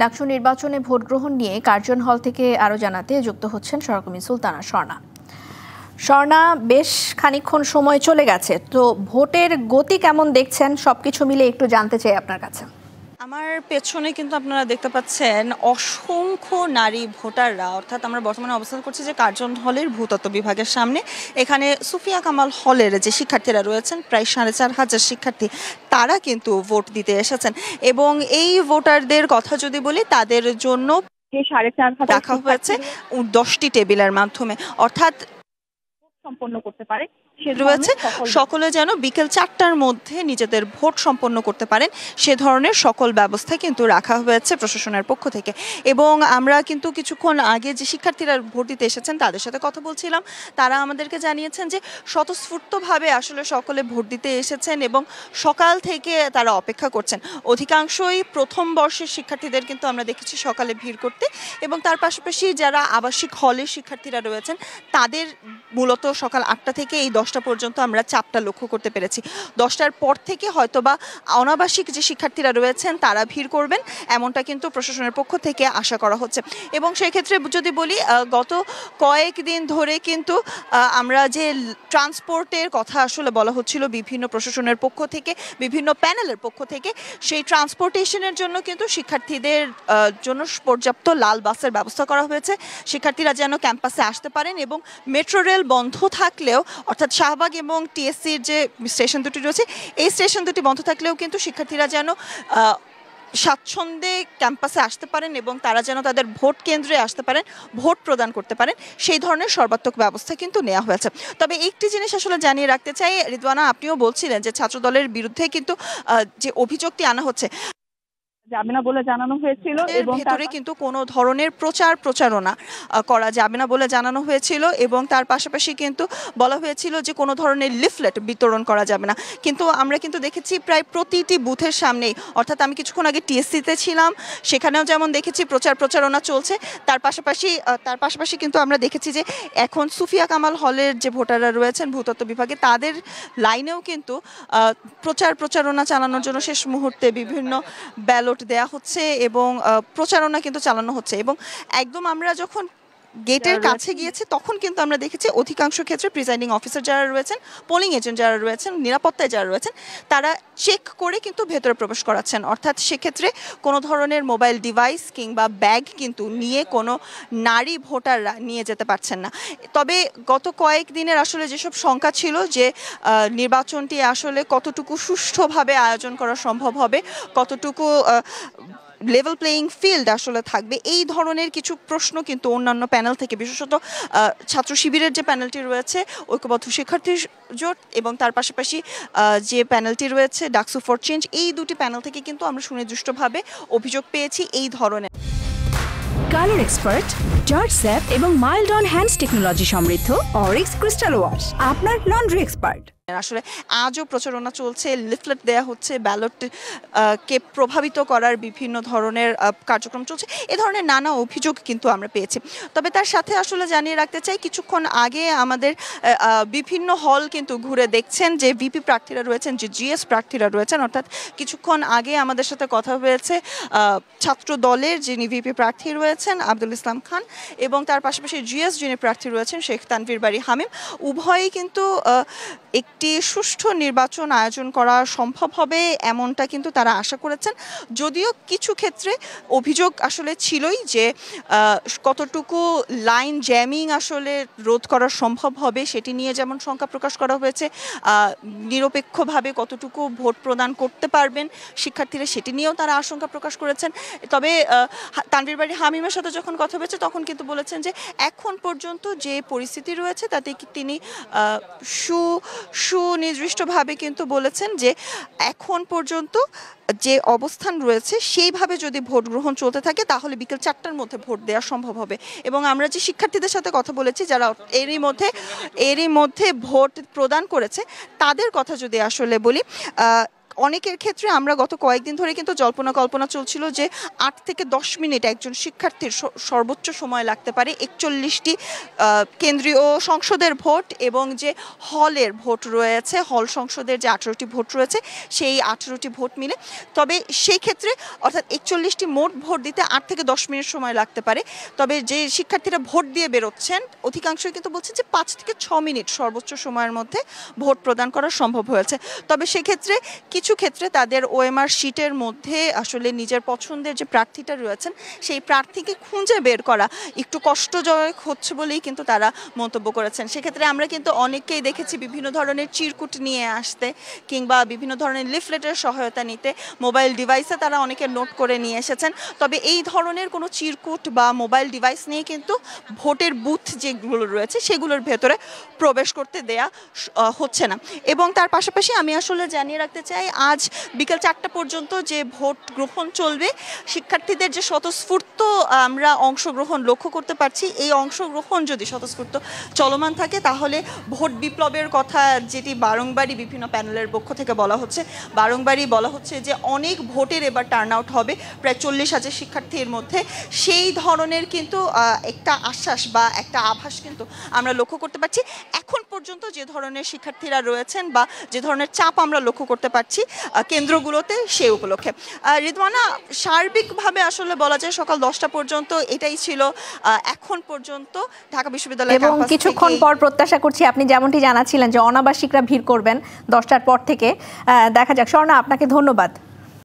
ডাকসু নির্বাচনে ভোট গ্রহণ নিয়ে কার্জন হল থেকে আরো জানাতে যুক্ত হচ্ছেন সহকর্মী সুলতানা স্বর্ণা। স্বর্ণা, বেশ খানিকক্ষণ সময় চলে গেছে, তো ভোটের গতি কেমন দেখছেন? সবকিছু মিলে একটু জানতে চাই আপনার কাছে। আমার পেছনে কিন্তু আপনারা দেখতে পাচ্ছেন অসংখ্য নারী ভোটাররা, অর্থাৎ আমরা বর্তমানে অবস্থান করছি যে কার্জন হলের ভূতত্ত্ব বিভাগের সামনে। এখানে সুফিয়া কামাল হলের যে শিক্ষার্থীরা রয়েছেন, প্রায় 4,500 শিক্ষার্থী, তারা কিন্তু ভোট দিতে এসেছেন। এবং এই ভোটারদের কথা যদি বলি, তাদের জন্য 4,500 রাখা হয়েছে 10টি টেবিলের মাধ্যমে, অর্থাৎ সম্পন্ন করতে পারে রয়েছে সকলে যেন বিকেল 4টার মধ্যে নিজেদের ভোট সম্পন্ন করতে পারেন, সে ধরনের সকল ব্যবস্থা কিন্তু রাখা হয়েছে প্রশাসনের পক্ষ থেকে। এবং আমরা কিন্তু কিছুক্ষণ আগে যে শিক্ষার্থীরা ভোট দিতে এসেছেন তাদের সাথে কথা বলছিলাম, তারা আমাদেরকে জানিয়েছেন যে স্বতঃস্ফূর্তভাবে আসলে সকলে ভোট দিতে এসেছেন এবং সকাল থেকে তারা অপেক্ষা করছেন। অধিকাংশই প্রথম বর্ষের শিক্ষার্থীদের কিন্তু আমরা দেখেছি সকালে ভিড় করতে, এবং তার পাশাপাশি যারা আবাসিক হলের শিক্ষার্থীরা রয়েছেন তাদের মূলত সকাল 8টা থেকে এই 10টা পর্যন্ত আমরা চাপটা লক্ষ্য করতে পেরেছি। 10টার পর থেকে হয়তোবা অনাবাসিক যে শিক্ষার্থীরা রয়েছেন তারা ভিড় করবেন, এমনটা কিন্তু প্রশাসনের পক্ষ থেকে আশা করা হচ্ছে। এবং সেই ক্ষেত্রে যদি বলি, গত কয়েকদিন ধরে কিন্তু আমরা যে ট্রান্সপোর্টের কথা আসলে বলা হচ্ছিল বিভিন্ন প্রশাসনের পক্ষ থেকে, বিভিন্ন প্যানেলের পক্ষ থেকে, সেই ট্রান্সপোর্টেশনের জন্য কিন্তু শিক্ষার্থীদের জন্য পর্যাপ্ত লাল বাসের ব্যবস্থা করা হয়েছে, শিক্ষার্থীরা যেন ক্যাম্পাসে আসতে পারেন। এবং মেট্রো রেল বন্ধ থাকলেও, অর্থাৎ শাহবাগ এবং টিএসসির যে স্টেশন দুটি রয়েছে, এই স্টেশন দুটি বন্ধ থাকলেও কিন্তু শিক্ষার্থীরা যেন স্বাচ্ছন্দ্যে ক্যাম্পাসে আসতে পারেন এবং তারা যেন তাদের ভোট কেন্দ্রে আসতে পারেন, ভোট প্রদান করতে পারেন, সেই ধরনের সর্বাত্মক ব্যবস্থা কিন্তু নেওয়া হয়েছে। তবে একটি জিনিস আসলে জানিয়ে রাখতে চাই, রিদওয়ানা, আপনিও বলছিলেন যে ছাত্রদলের বিরুদ্ধে কিন্তু যে অভিযোগটি আনা হচ্ছে যাবে না বলে জানানো হয়েছিল, এবং ভেতরে কিন্তু কোনো ধরনের প্রচারণা করা যাবে না বলে জানানো হয়েছিল, এবং তার পাশাপাশি কিন্তু বলা হয়েছিল যে কোনো ধরনের লিফলেট বিতরণ করা যাবে না। কিন্তু আমরা কিন্তু দেখেছি প্রায় প্রতিটি বুথের সামনেই, অর্থাৎ আমি কিছুক্ষণ আগে টিএসসিতে ছিলাম, সেখানেও যেমন দেখেছি প্রচারণা চলছে, তার পাশাপাশি কিন্তু আমরা দেখেছি যে এখন সুফিয়া কামাল হলের যে ভোটাররা রয়েছেন ভূতত্ত্ব বিভাগে, তাদের লাইনেও কিন্তু প্রচারণা চালানোর জন্য শেষ মুহূর্তে বিভিন্ন ব্যালট দেয়া হচ্ছে এবং প্রচারণা কিন্তু চালানো হচ্ছে। এবং একদম আমরা যখন গেটের কাছে গিয়েছি তখন কিন্তু আমরা দেখেছি অধিকাংশ ক্ষেত্রে প্রিজাইডিং অফিসার যারা রয়েছেন, পোলিং এজেন্ট যারা রয়েছেন, নিরাপত্তায় যারা রয়েছেন, তারা চেক করে কিন্তু ভেতরে প্রবেশ করাচ্ছেন। অর্থাৎ সেক্ষেত্রে কোনো ধরনের মোবাইল ডিভাইস কিংবা ব্যাগ কিন্তু নিয়ে কোনো নারী ভোটাররা নিয়ে যেতে পারছেন না। তবে গত কয়েকদিনের আসলে যেসব শঙ্কা ছিল যে নির্বাচনটি আসলে কতটুকু সুষ্ঠুভাবে আয়োজন করা সম্ভব হবে, কতটুকু লেভেল প্লেয়িং ফিল্ড আসলে থাকবে, এই ধরনের কিছু প্রশ্ন কিন্তু অন্যান্য প্যানেল থেকে, বিশেষত ছাত্র শিবিরের যে প্যানেলটি রয়েছে ঐক্যবদ্ধ শিক্ষার্থী জোট, এবং তার পাশাপাশি যে প্যানেলটি রয়েছে ডাকসু ফর চেঞ্জ, এই দুটি প্যানেল থেকে কিন্তু আমরা সুনির্দিষ্টভাবে অভিযোগ পেয়েছি এই ধরনের। কালার এক্সপার্ট, জর্জ স্যাপ এবং মাইল্ড অন হ্যান্ডস টেকনোলজি সমৃদ্ধ অরিক্স ক্রিস্টাল ওয়াশ আপনার লন্ড্রি এক্সপার্ট। আসলে আজও প্রচারণা চলছে, লিফলেট দেয়া হচ্ছে, ব্যালট কে প্রভাবিত করার বিভিন্ন ধরনের কার্যক্রম চলছে, এ ধরনের নানা অভিযোগ কিন্তু আমরা পেয়েছি। তবে তার সাথে আসলে জানিয়ে রাখতে চাই, কিছুক্ষণ আগে আমাদের বিভিন্ন হল কিন্তু ঘুরে দেখছেন যে ভিপি প্রার্থীরা রয়েছেন, যে জিএস প্রার্থীরা রয়েছেন, অর্থাৎ কিছুক্ষণ আগে আমাদের সাথে কথা হয়েছে ছাত্র দলের যিনি ভিপি প্রার্থী রয়েছেন আব্দুল ইসলাম খান, এবং তার পাশাপাশি জিএস যিনি প্রার্থী রয়েছেন শেখ তানভীর বারী হামিম, উভয়ই কিন্তু একটি সুষ্ঠু নির্বাচন আয়োজন করা সম্ভব হবে এমনটা কিন্তু তারা আশা করেছেন। যদিও কিছু ক্ষেত্রে অভিযোগ আসলে ছিলই যে কতটুকু লাইন জ্যামিং আসলে রোধ করা সম্ভব হবে সেটি নিয়ে যেমন শঙ্কা প্রকাশ করা হয়েছে, নিরপেক্ষভাবে কতটুকু ভোট প্রদান করতে পারবেন শিক্ষার্থীরা সেটি নিয়েও তারা আশঙ্কা প্রকাশ করেছেন। তবে তানভীর বারী হামিমের সাথে যখন কথা হয়েছে তখন কিন্তু বলেছেন যে এখন পর্যন্ত যে পরিস্থিতি রয়েছে তাতে তিনি সুনির্দিষ্টভাবে কিন্তু বলেছেন যে এখন পর্যন্ত যে অবস্থান রয়েছে সেইভাবে যদি ভোট গ্রহণ চলতে থাকে তাহলে বিকেল 4টার মধ্যে ভোট দেওয়া সম্ভব হবে। এবং আমরা যে শিক্ষার্থীদের সাথে কথা বলেছি যারা এরই মধ্যে ভোট প্রদান করেছে তাদের কথা যদি আসলে বলি, অনেকের ক্ষেত্রে আমরা গত কয়েকদিন ধরে কিন্তু জল্পনা কল্পনা চলছিল যে 8 থেকে 10 মিনিট একজন শিক্ষার্থীর সর্বোচ্চ সময় লাগতে পারে 41টি কেন্দ্রীয় সংসদের ভোট এবং যে হলের ভোট রয়েছে, হল সংসদের যে 18টি ভোট রয়েছে সেই 18টি ভোট মিলে। তবে সেই ক্ষেত্রে অর্থাৎ 41টি মোট ভোট দিতে 8 থেকে 10 মিনিট সময় লাগতে পারে। তবে যে শিক্ষার্থীরা ভোট দিয়ে বেরোচ্ছেন অধিকাংশই কিন্তু বলছেন যে 5 থেকে 6 মিনিট সর্বোচ্চ সময়ের মধ্যে ভোট প্রদান করা সম্ভব হয়েছে। তবে সেক্ষেত্রে কিছু ক্ষেত্রে তাদের ওএমআর শিটের মধ্যে আসলে নিজের পছন্দের যে প্রার্থীটা রয়েছেন সেই প্রার্থীকে খুঁজে বের করা একটু কষ্টজনক হচ্ছে বলেই কিন্তু তারা মন্তব্য করেছেন। সেক্ষেত্রে আমরা কিন্তু অনেককেই দেখেছি বিভিন্ন ধরনের চিরকুট নিয়ে আসতে কিংবা বিভিন্ন ধরনের লিফলেটের সহায়তা নিতে, মোবাইল ডিভাইসে তারা অনেকে নোট করে নিয়ে এসেছেন। তবে এই ধরনের কোনো চিরকুট বা মোবাইল ডিভাইস নিয়ে কিন্তু ভোটের বুথ যেগুলো রয়েছে সেগুলোর ভেতরে প্রবেশ করতে দেয়া হচ্ছে না। এবং তার পাশাপাশি আমি আসলে জানিয়ে রাখতে চাই আজ বিকেল 4টা পর্যন্ত যে ভোট গ্রহণ চলবে, শিক্ষার্থীদের যে স্বতঃস্ফূর্ত আমরা অংশগ্রহণ লক্ষ্য করতে পারছি, এই অংশগ্রহণ যদি স্বতঃস্ফূর্ত চলমান থাকে তাহলে ভোট বিপ্লবের কথা যেটি বারংবারই বিভিন্ন প্যানেলের পক্ষ থেকে বলা হচ্ছে, বারংবারই বলা হচ্ছে যে অনেক ভোটের এবার টার্ন আউট হবে প্রায় 40,000 শিক্ষার্থীর মধ্যে, সেই ধরনের কিন্তু একটা আশ্বাস বা একটা আভাস কিন্তু আমরা লক্ষ্য করতে পারছি। এখন পর্যন্ত যে ধরনের শিক্ষার্থীরা রয়েছেন বা যে ধরনের চাপ আমরা লক্ষ্য করতে পারছি কেন্দ্রগুলোতে সেই উপলক্ষে। রিদওয়ানা, সার্বিকভাবে আসলে বলা যায় সকাল 10টা পর্যন্ত এটাই ছিল এখন পর্যন্ত ঢাকা বিশ্ববিদ্যালয় এবং কিছুক্ষণ পর প্রত্যাশা করছি আপনি যেমনটি জানাচ্ছিলেন যে অনাবাসিকরা ভিড় করবেন 10টার পর থেকে। দেখা যাক। স্বর্ণা, আপনাকে ধন্যবাদ।